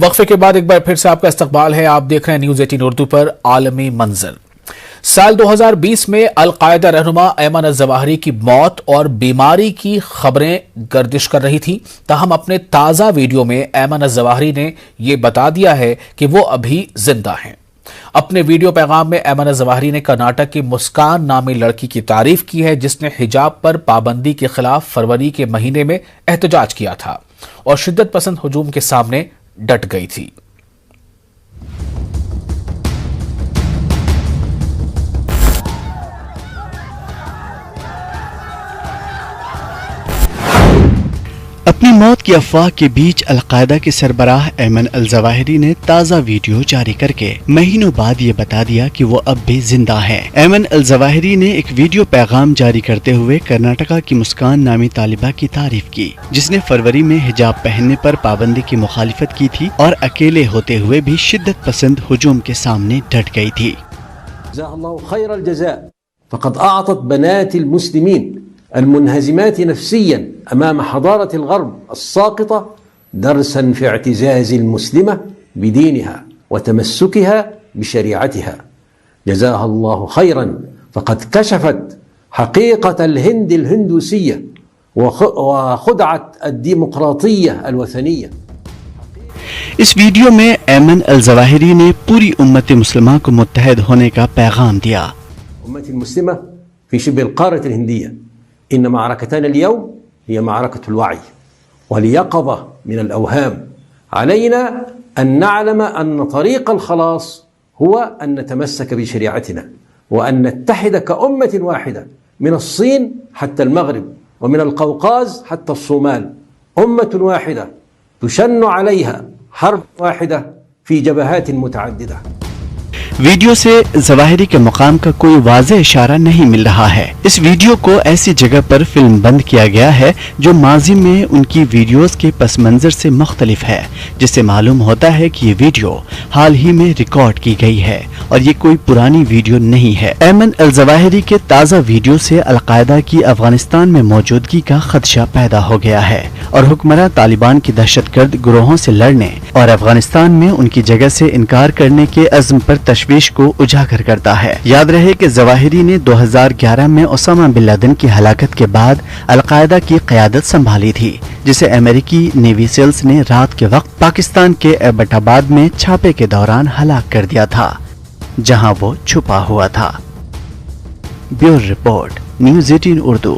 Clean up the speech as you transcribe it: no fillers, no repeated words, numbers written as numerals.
وقفے کے بعد ایک بار پھر سے آپ کا استقبال ہے. آپ دیکھ رہے ہیں نیوز 18 اردو پر عالمی منظر. سال 2020 میں القاعدہ رہنما ایمن الظواہری کی موت اور بیماری کی خبریں گردش کر رہی تھی. تاہم اپنے تازہ ویڈیو میں ایمن الظواہری نے یہ بتا دیا ہے کہ وہ ابھی زندہ ہیں. اپنے ویڈیو پیغام میں ایمن الظواہری نے کرناٹک کی مسکان نامی لڑکی کی تعریف کی ہے جس نے حجاب پر پابندی کے خلاف فروری کے مہینے میں احتجاج کیا تھا اور شدت پسند ہجوم کے سامنے ڈٹ گئی تھی. اپنی موت کی افواہ کے بیچ القاعدہ کے سربراہ ایمن الظواہری نے تازہ ویڈیو جاری کر کے مہینوں بعد یہ بتا دیا کہ وہ اب بھی زندہ ہیں. ایمن الظواہری نے ایک ویڈیو پیغام جاری کرتے ہوئے کرناٹکا کی مسکان نامی طالبہ کی تعریف کی جس نے فروری میں حجاب پہننے پر پابندی کی مخالفت کی تھی اور اکیلے ہوتے ہوئے بھی شدت پسند ہجوم کے سامنے ڈٹ گئی تھی. جزاها الله خير الجزاء فقد أعطت بنات المسلمين المنهزمات نفسيا أمام حضارة الغرب الساقطة درسا في اعتزاز المسلمة بدينها وتمسكها بشريعتها. جزاها الله خيرا فقد كشفت حقيقة الهند الهندوسية وخدعت الديمقراطية الوثنية. اس ویڈیو میں ایمن الظواہری نے پوری امت مسلمہ کو متحد ہونے کا پیغام دیا. أمة المسلمة في شبه القارة الهندية إن معركتنا اليوم هي معركة الوعي واليقظة من الأوهام. علينا أن نعلم أن طريق الخلاص هو أن نتمسك بشريعتنا وأن نتحد كأمة واحدة من الصين حتى المغرب ومن القوقاز حتى الصومال. أمة واحدة تشن عليها حرب واحدة في جبهات متعددة. ویڈیو سے ظواہری کے مقام کا کوئی واضح اشارہ نہیں مل رہا ہے. اس ویڈیو کو ایسی جگہ پر فلم بند کیا گیا ہے جو ماضی میں ان کی ویڈیوز کے پس منظر سے مختلف ہے جس سے معلوم ہوتا ہے کہ یہ ویڈیو حال ہی میں ریکارڈ کی گئی ہے اور یہ کوئی پرانی ویڈیو نہیں ہے. ایمن الظواہری کے تازہ ویڈیو سے القاعدہ کی افغانستان میں موجودگی کا خدشہ پیدا ہو گیا ہے اور حکمراں طالبان کی دہشت گرد گروہوں سے لڑنے اور افغانستان میں ان کی جگہ سے انکار کرنے کے عزم پر تشویش کو اجاگر کرتا ہے. یاد رہے کہ ظواہری نے 2011 میں اسامہ بن لادن کی ہلاکت کے بعد القاعدہ کی قیادت سنبھالی تھی جسے امریکی نیوی سیلز نے رات کے وقت پاکستان کے ایبٹ آباد میں چھاپے کے دوران ہلاک کر دیا تھا جہاں وہ چھپا ہوا تھا. Bureau report news 18 Urdu.